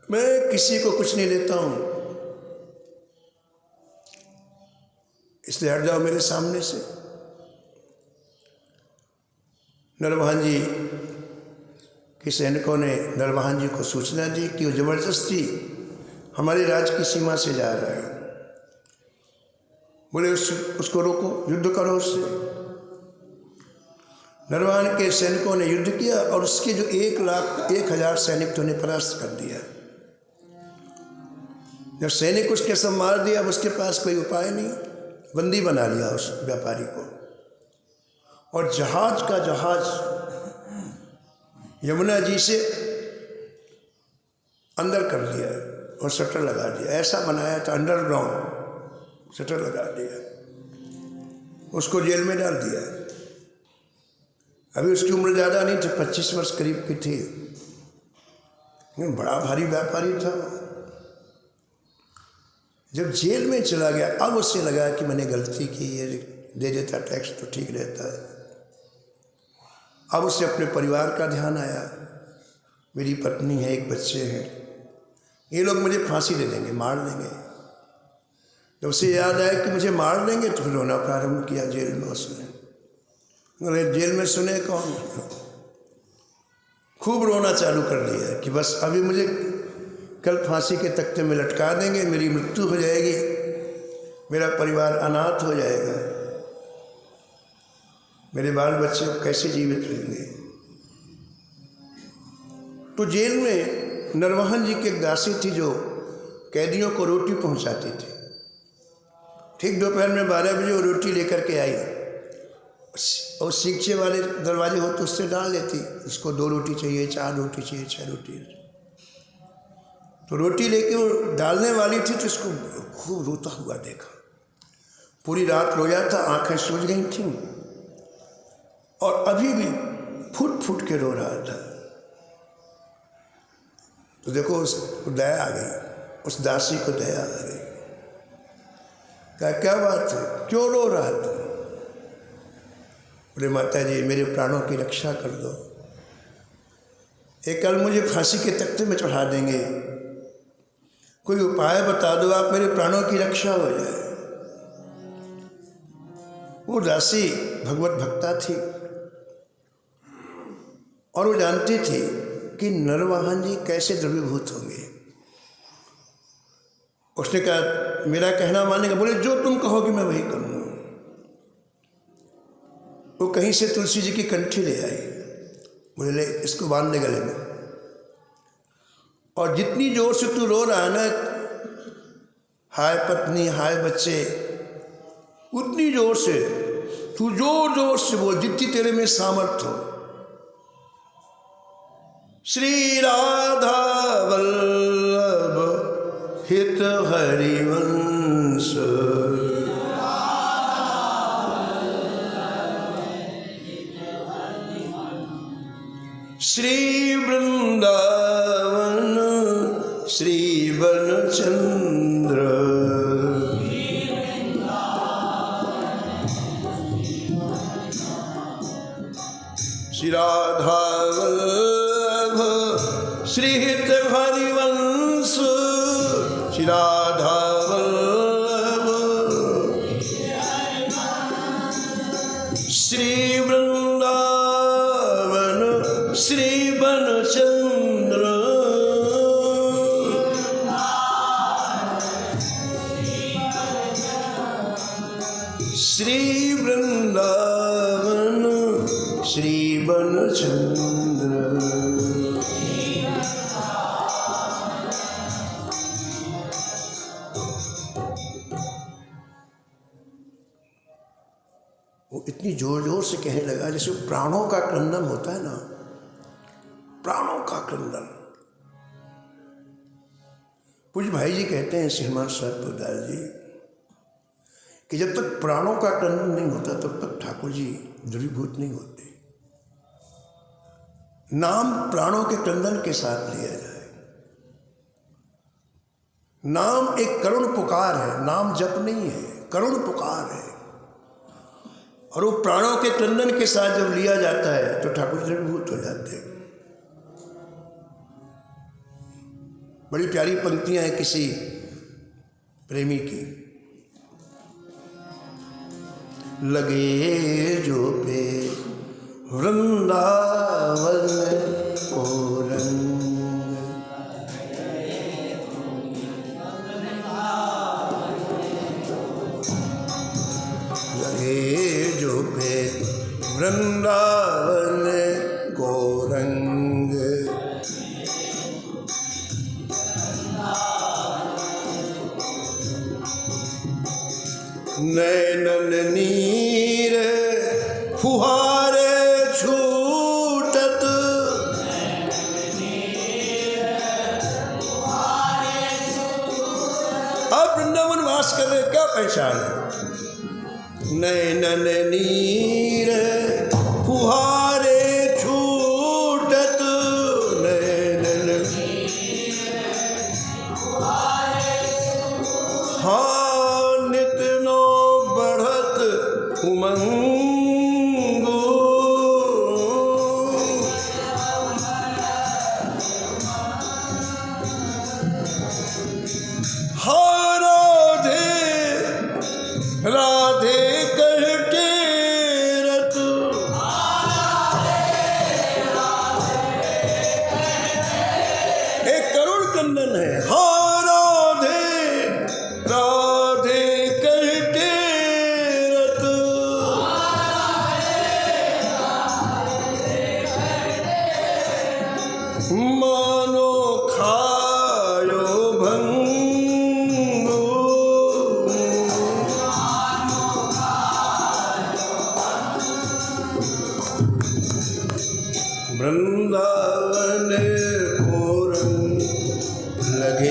[SPEAKER 1] मैं किसी को कुछ नहीं देता हूँ, इसलिए हट जाओ मेरे सामने से। नरवाहन जी के सैनिकों ने नरवाहन जी को सूचना दी कि वो जबरदस्ती हमारे राज्य की सीमा से जा रहा है। बोले उसको रोको, युद्ध करो उससे। नरवाहन के सैनिकों ने युद्ध किया और उसके जो 1,00,000 सैनिक थे उन्हें परास्त कर दिया। जब सैनिक उसके सब मार दिया, उसके पास कोई उपाय नहीं, बंदी बना लिया उस व्यापारी को, और जहाज का जहाज यमुना जी से अंदर कर दिया और शटर लगा दिया। ऐसा बनाया था, अंडरग्राउंड शटर लगा दिया, उसको जेल में डाल दिया। अभी उसकी उम्र ज़्यादा नहीं थी, 25 वर्ष करीब की थी, बड़ा भारी व्यापारी था। जब जेल में चला गया, अब उससे लगा कि मैंने गलती की, ये दे देता टैक्स तो ठीक रहता है। अब उससे अपने परिवार का ध्यान आया, मेरी पत्नी है, एक बच्चे हैं, ये लोग मुझे फांसी दे देंगे, मार देंगे। जब उसे याद आया कि मुझे मार देंगे तो फिर रोना प्रारंभ किया जेल में उसने। जेल में सुने कौन, खूब रोना चालू कर दिया कि बस अभी मुझे कल फांसी के तख्ते में लटका देंगे, मेरी मृत्यु हो जाएगी, मेरा परिवार अनाथ हो जाएगा, मेरे बाल बच्चे कैसे जीवित रहेंगे। तो जेल में नरवाहन जी की एक दासी थी जो कैदियों को रोटी पहुंचाती थी। ठीक दोपहर में 12 बजे वो रोटी लेकर के आई और सींचे वाले दरवाजे हो तो उससे डाल लेती, उसको 2 रोटी चाहिए, 4 रोटी चाहिए, 6 रोटी। तो रोटी लेके वो डालने वाली थी तो इसको खूब रोता हुआ देखा। पूरी रात रोया था, आंखें सूज गई थी और अभी भी फूट फूट के रो रहा था। तो देखो उसको दया आ गई, उस दासी को दया आ गई। कहा क्या बात है, क्यों रो रहा था? बोले माता जी मेरे प्राणों की रक्षा कर दो, एक कल मुझे फांसी के तख्ते में चढ़ा देंगे, कोई उपाय बता दो आप, मेरे प्राणों की रक्षा हो जाए। वो दासी भगवत भक्ता थी और वो जानती थी कि नरवाहन जी कैसे द्रवीभूत होंगे। उसने कहा मेरा कहना मानेगा? बोले जो तुम कहोगे मैं वही करूँगा। वो कहीं से तुलसी जी की कंठी ले आई, बोले ले इसको बांध दे गले में, और जितनी जोर से तू रो रहा है ना, हाय पत्नी हाय बच्चे, उतनी जोर से तू जोर जोर से बोल जितनी तेरे में सामर्थ्य हो। श्री राधा वल्लभ हित हरिवंश, श्री वृंदावन श्री बनचंद्र, श्री राधा वल्लभ श्री हित हरिवंश, श्री राधा वल्लभ श्री वृंदावन श्री बनचंद्र, श्री वृंदावन श्री बनचंद्र। वो इतनी जोर जोर से कहने लगा जैसे प्राणों का क्रंदन होता है ना, प्राणों का क्रंदन। पूज्य भाई जी कहते हैं श्रीमान सतपुरदास जी कि जब तक प्राणों का क्रंदन नहीं होता तब तक ठाकुर जी द्रवीभूत नहीं होते। नाम प्राणों के क्रंदन के साथ लिया जाए। नाम एक करुण पुकार है, नाम जप नहीं है, करुण पुकार है। और वो प्राणों के क्रंदन के साथ जब लिया जाता है तो ठाकुर जी द्रवीभूत हो जाते हैं। बड़ी प्यारी पंक्तियां हैं किसी प्रेमी की। लगे जो पे वृंदावन को रंग, लगे जो पे वृंदावन को रंग, नैनन नीर फुहारे छूटत, अब वृंदावन वास कर रहे क्या पहचान है? नैनन नीर फुहारे छूटत, नैनन हाँ नित नो बढ़त उमंग, राधे कहते रत, एक करुण कंदन है। हाँ राधे राधे कहते रत, मानो खायो भंग, वृंदावन को रंग लगे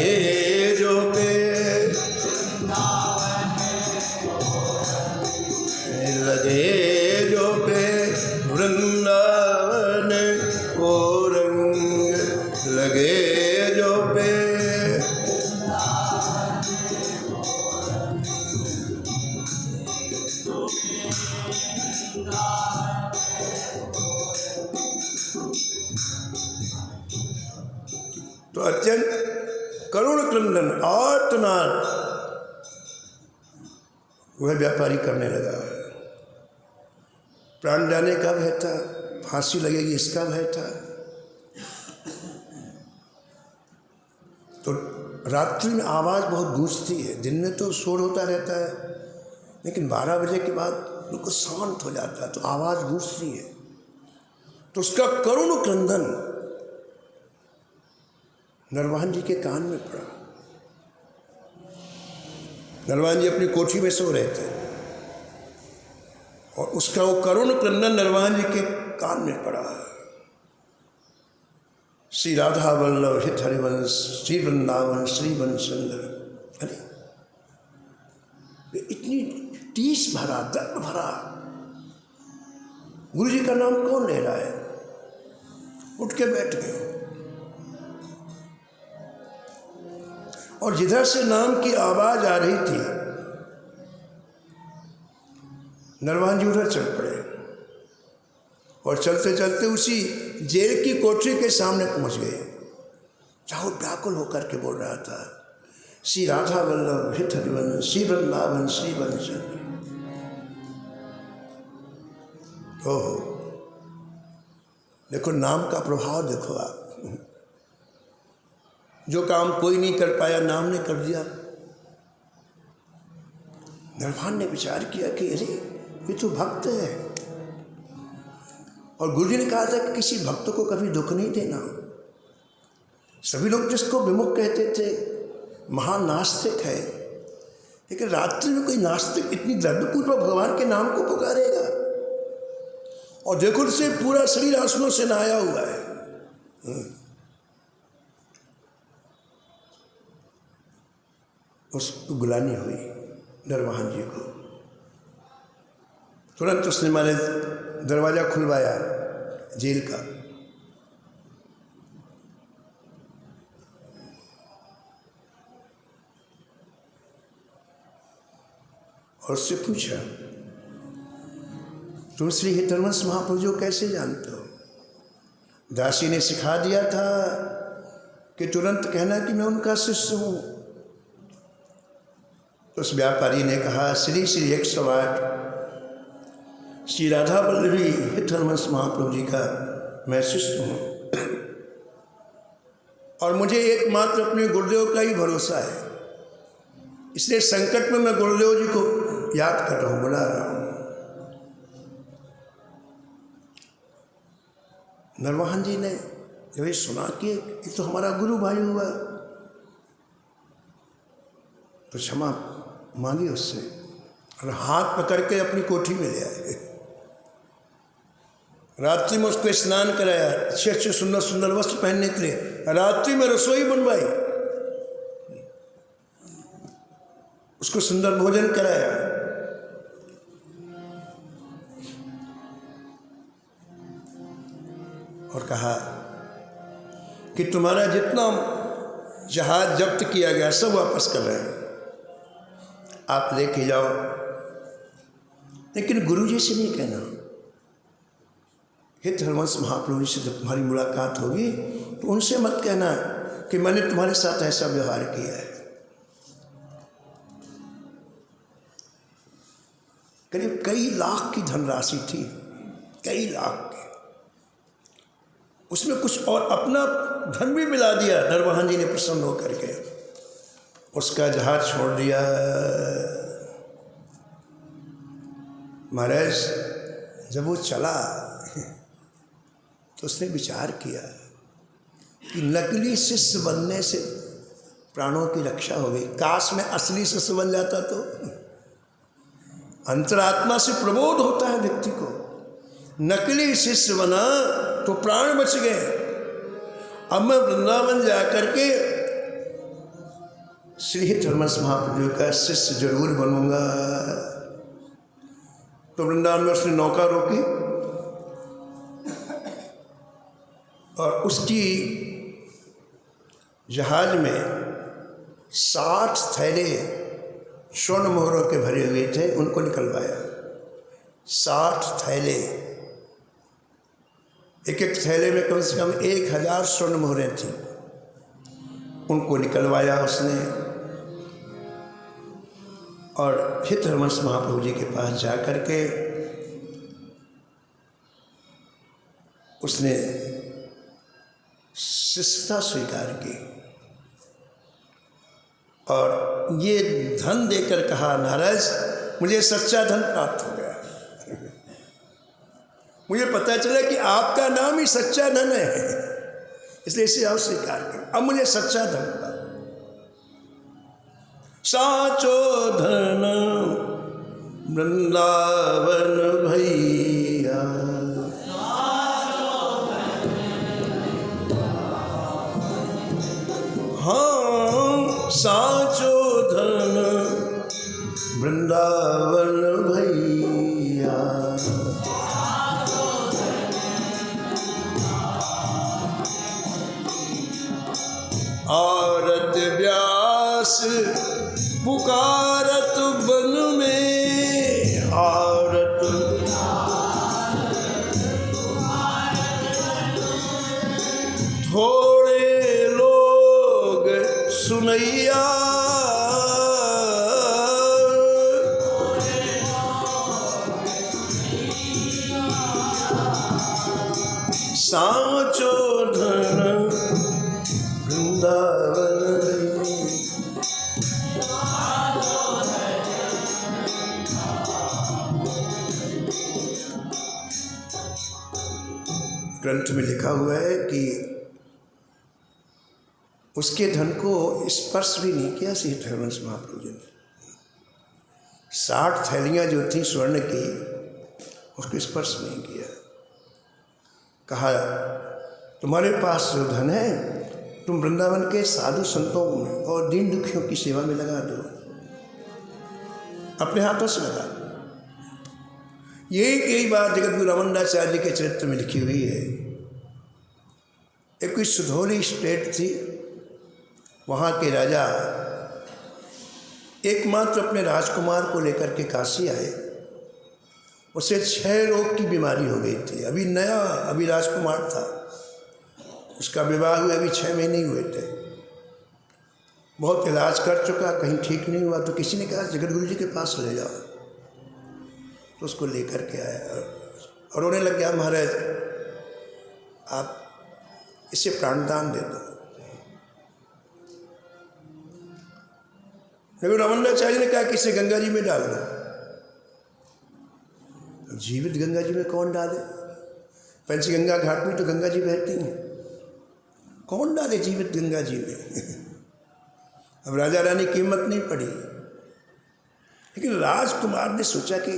[SPEAKER 1] तो अत्यंत करुण क्रंदन आर्तनाद वह व्यापारी करने लगा। प्राण जाने का भय था, फांसी लगेगी इसका भय था। तो रात्रि में आवाज़ बहुत गूंजती है, दिन में तो शोर होता रहता है, लेकिन 12 बजे के बाद बिल्कुल शांत हो जाता है, तो आवाज़ गूंजती है। तो उसका करुण क्रंदन नरवाहन जी के कान में पड़ा। नरवाहन जी अपनी कोठी में सो रहे थे और उसका वो करुण क्रंदन नरवाहन जी के कान में पड़ा। श्री राधा वल्लभ हित हरिवंश, श्री वृंदावन श्री वन सुंदर। अरे इतनी टीस भरा, दर्द भरा, गुरु जी का नाम कौन ले रहा है? उठ के बैठ गए और जिधर से नाम की आवाज आ रही थी नरवाहन जी उधर चल पड़े और चलते चलते उसी जेल की कोठरी के सामने पहुंच गए, जहाँ व्याकुल होकर के बोल रहा था, श्री राधा वल्लभ हित हरिवंश, श्री वृंदावन श्री वंश। ओहो, देखो नाम का प्रभाव देखो आप। जो काम कोई नहीं कर पाया, नाम ने कर दिया। नरवाहन ने विचार किया कि अरे ये तो भक्त है, और गुरु जी ने कहा था कि किसी भक्त को कभी दुख नहीं देना। सभी लोग जिसको विमुख कहते थे महान नास्तिक है, लेकिन रात्रि में कोई नास्तिक इतनी दर्दपूर्वक भगवान के नाम को पुकारेगा? और देखो उसे पूरा शरीर आंसुओं से नहाया हुआ है। उसको गुलानी हुई नरवाहन जी को। तुरंत उसने मारे दरवाजा खुलवाया जेल का। और उससे पूछा, तुम श्री हितरवंश महाप्रभु को कैसे जानते हो? दासी ने सिखा दिया था कि तुरंत कहना कि मैं उनका शिष्य हूं। तो उस व्यापारी ने कहा, श्री श्री 108 श्री राधा वल्लभी हितरवंश महाप्रभु जी का मैं शिष्य हूँ, और मुझे एकमात्र अपने गुरुदेव का ही भरोसा है, इसलिए संकट में मैं गुरुदेव जी को याद कर रहा हूँ, बुला रहा हूँ। नरवाहन जी ने जब ये सुना कि ये तो हमारा गुरु भाई हुआ, तो क्षमा मांगी उससे और हाथ पकड़ के अपनी कोठी में ले आए। रात्रि में उसको स्नान कराया, अच्छे अच्छे सुंदर सुंदर वस्त्र पहनने के लिए, रात्रि में रसोई बनवाई, उसको सुंदर भोजन कराया। और कहा कि तुम्हारा जितना जहाज जब्त किया गया सब वापस कर रहे हैं, आप लेके जाओ, लेकिन गुरु जी से नहीं कहना। हितरवंश महाप्रभु से जब तुम्हारी मुलाकात होगी तो उनसे मत कहना कि मैंने तुम्हारे साथ ऐसा व्यवहार किया है। करीब कई लाख की धनराशि थी, कई लाख की, उसमें कुछ और अपना धन भी मिला दिया। नरवाहन जी ने प्रसन्न होकर के उसका जहाज छोड़ दिया। महाराज जब वो चला तो उसने विचार किया कि नकली शिष्य बनने से प्राणों की रक्षा हो गई। काश में असली शिष्य बन जाता तो। अंतरात्मा से प्रबोध होता है व्यक्ति को, नकली शिष्य बना तो प्राण बच गए। अब मैं वृंदावन जाकर के श्री हितरवंश महाप्रभु का शिष्य जरूर बनूंगा। तो वृंदावन में उसने नौका रोकी और उसकी जहाज में 60 थैले स्वर्ण मोहरों के भरे हुए थे, उनको निकलवाया। 60 थैले, एक एक थैले में कम से कम 1000 स्वर्ण मोहरें थी। उनको निकलवाया उसने और हित हरवंश महाप्रभु जी के पास जा कर के उसने शिष्यता स्वीकार की और ये धन देकर कहा, महाराज मुझे सच्चा धन प्राप्त हो गया। मुझे पता चला कि आपका नाम ही सच्चा धन है, इसलिए इसे आप स्वीकार करें। अब मुझे सच्चा धन प्राप्त। साचो धन वृंदावन भैया, हाँ साचो धन वृंदावन भैया, आरत व्यास पुकारत बन में, आरत थोड़े लोग सुनैया, साचो धन वृंदावन। ग्रंथ में लिखा हुआ है कि उसके धन को स्पर्श भी नहीं किया श्री हरवंश महाप्रभु जी ने। 60 थैलियाँ जो थी स्वर्ण की, उसको स्पर्श नहीं किया। कहा तुम्हारे पास जो धन है तुम वृंदावन के साधु संतों में और दीन दुखियों की सेवा में लगा दो, अपने हाथों से लगा दो। यही बात जगत गुरु रमनदाचार्य के चरित्र में लिखी हुई है। एक कोई सुधौली स्टेट थी, वहाँ के राजा एकमात्र अपने राजकुमार को लेकर के काशी आए। उसे 6 रोग की बीमारी हो गई थी। अभी राजकुमार था, उसका विवाह हुए अभी 6 महीने ही हुए थे। बहुत इलाज कर चुका, कहीं ठीक नहीं हुआ, तो किसी ने कहा जगत गुरु जी के पास ले जाओ। तो उसको लेकर के आया और रोने लग गया, महाराज आप इसे प्राणदान दे दो। लेकिन रमनाचार्य ने कहा कि इसे गंगा जी में डाल दो। जीवित गंगा जी में कौन डाले? पंचगंगा घाट में तो गंगा जी बहती हैं, कौन डाले जीवित गंगा जी में? अब राजा रानी की हिम्मत नहीं पड़ी। लेकिन राजकुमार ने सोचा कि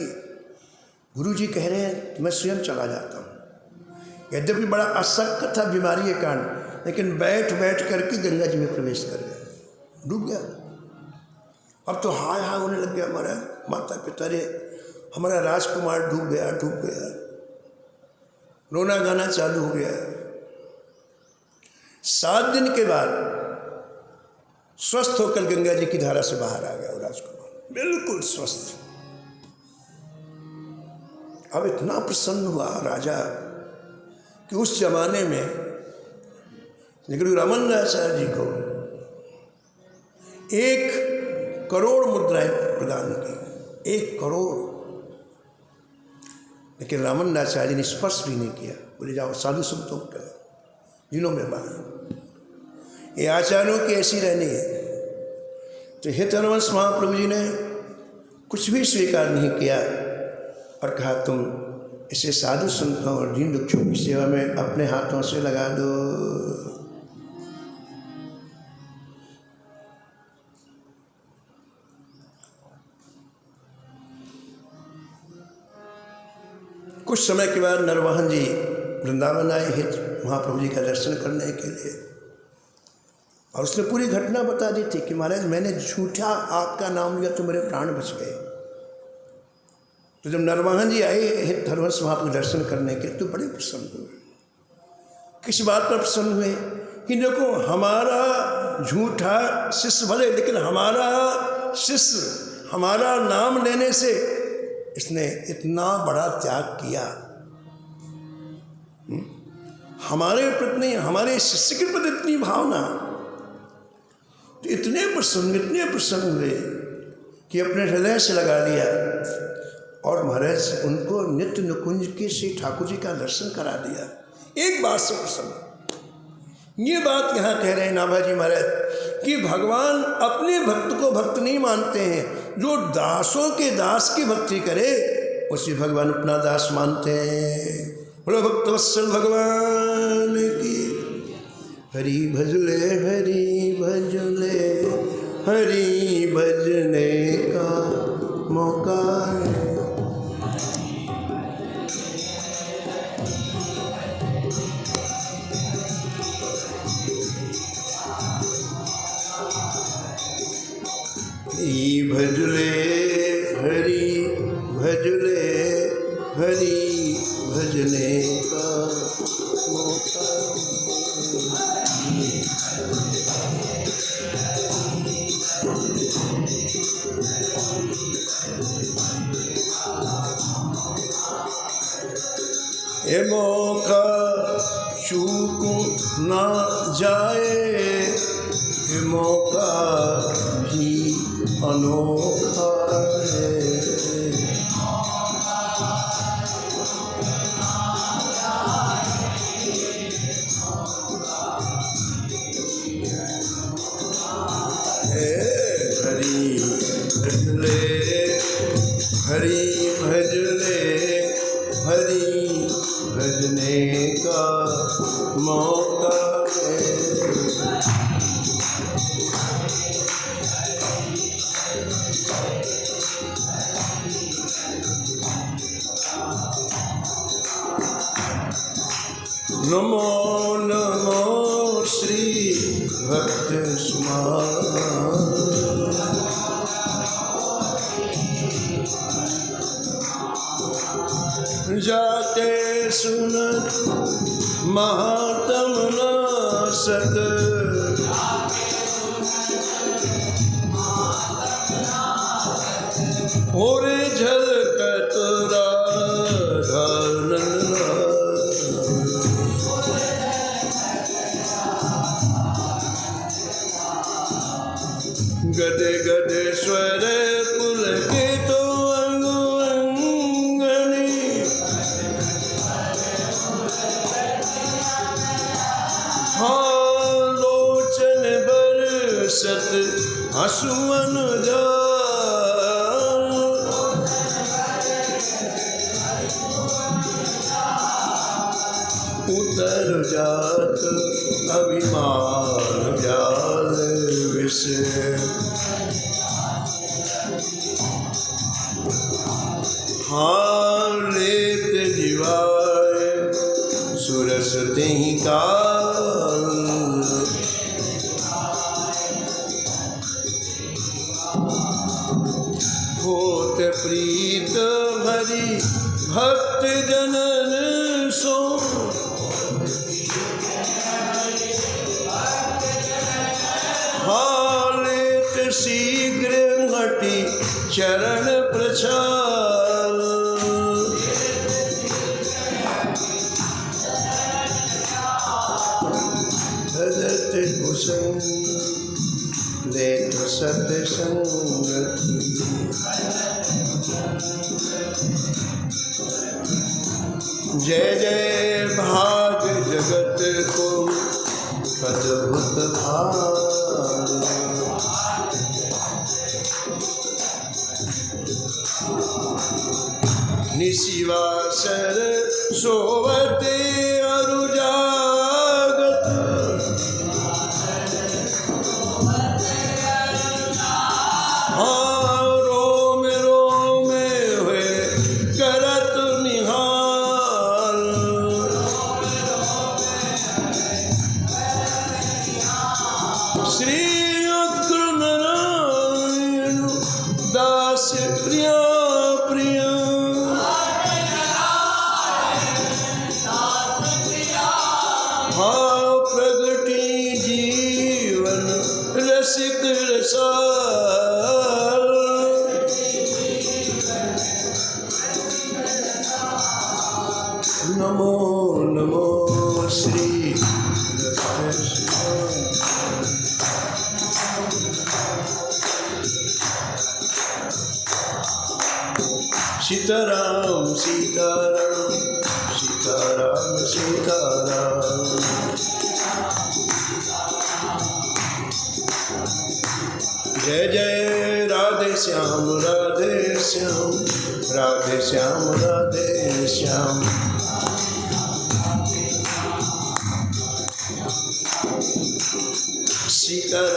[SPEAKER 1] गुरु जी कह रहे हैं तो मैं स्वयं चला जाता हूँ। यद्यपि बड़ा अशक्त था बीमारी के कारण, लेकिन बैठ करके गंगा जी में प्रवेश कर गया, डूब गया। अब तो हाय हाय होने लग गया, हमारा माता पिता रे, हमारा राजकुमार डूब गया। रोना गाना चालू हो गया। 7 दिन के बाद स्वस्थ होकर गंगा जी की धारा से बाहर आ गया वो राजकुमार, बिल्कुल स्वस्थ। अब इतना प्रसन्न हुआ राजा कि उस जमाने में गुरु रमनदाचार्य जी को 1 करोड़ मुद्राएं प्रदान की, 1 करोड़। लेकिन रमनदाचार्य ने स्पर्श भी नहीं किया। बोले जाओ साधु संतों को दिनों में बाहर। ये आचार्यों की ऐसी रहनी है। तो हित हरवंश महाप्रभु जी ने कुछ भी स्वीकार नहीं किया और कहा तुम इसे साधु संतों और दीन दुखियों की सेवा में अपने हाथों से लगा दो। कुछ समय के बाद नरवाहन जी वृंदावन आए हित महाप्रभु जी का दर्शन करने के लिए, और उसने पूरी घटना बता दी थी कि महाराज मैंने झूठा आपका नाम लिया तो मेरे प्राण बच गए। तो जब नरवाहन जी आए हित हरवंश महाप्रभु दर्शन करने के, तो बड़े प्रसन्न हुए। किस बात पर प्रसन्न हुए कि देखो हमारा झूठा शिष्य भले, लेकिन हमारा शिष्य हमारा नाम लेने से इसने इतना बड़ा त्याग किया। हमारे प्रति, हमारे शिष्य के प्रति इतनी भावना, इतने प्रसन्न हुए कि अपने हृदय से लगा लिया और महाराज उनको नित्य निकुंज के श्री ठाकुर जी का दर्शन करा दिया। एक बात से प्रसन्न। ये बात यहाँ कह रहे हैं नाभाजी महाराज कि भगवान अपने भक्त को भक्त नहीं मानते हैं, जो दासों के दास की भक्ति करे उसे भगवान अपना दास मानते हैं। बोलो भक्त वत्सल भगवान की। हरि भजले हरि भजले, हरि भजने का मौका है। भजले हरि भजले, हरि भजने का मौका। ये मौका चूक ना जाए, ये मौका भी अनोखा है। हरि भजले हरि भजले, हरि भजने का मौका है। नमो नमो श्री भक्त सुमान। जाते सुनत महात्म न सत, और झलकत राधा नंदा। गदे गदे स्वर पुलकित अंग अंगनी, लोचन बरसत हसुअन जा। उतर जात अभिमान जाल विष, लेत जीवाय सुरस तेहि काल। होत प्रीत भरी भक्त जनन सो, हालेत शीघ्र हटि चरण प्रचार। भजत कुसुम देख सत्संगति, जय जय भाग जगत को अद्भुत भाग। निशिवासर सोवते अरु जागत, रोम रोम हुए करत निहाल। श्री अग्र नारायण दास प्रिया प्रिया, प्रगति जीवन रसिक रसाल। नमो नमो श्री भक्त सीताराम सीताराम सीताराम सीताराम। जय जय राधे श्याम राधे श्याम राधे श्याम राधे श्याम। सीताराम।